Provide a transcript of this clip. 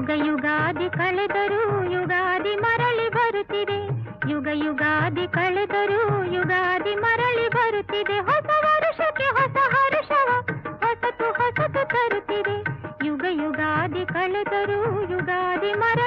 ಯುಗ ಯುಗಾದಿ ಕಳೆದರೂ ಯುಗಾದಿ ಮರಳಿ ಬರುತ್ತಿದೆ. ಯುಗ ಯುಗಾದಿ ಕಳೆದರೂ ಯುಗಾದಿ ಮರಳಿ ಬರುತ್ತಿದೆ. ಹೊಸ ವರುಷಕ್ಕೆ ಹೊಸ ಹರುಷವ ಹೊಸತು ಹೊಸತು ತರುತ್ತಿದೆ. ಯುಗ ಯುಗಾದಿ ಕಳೆದರೂ ಯುಗಾದಿ ಮರಳಿ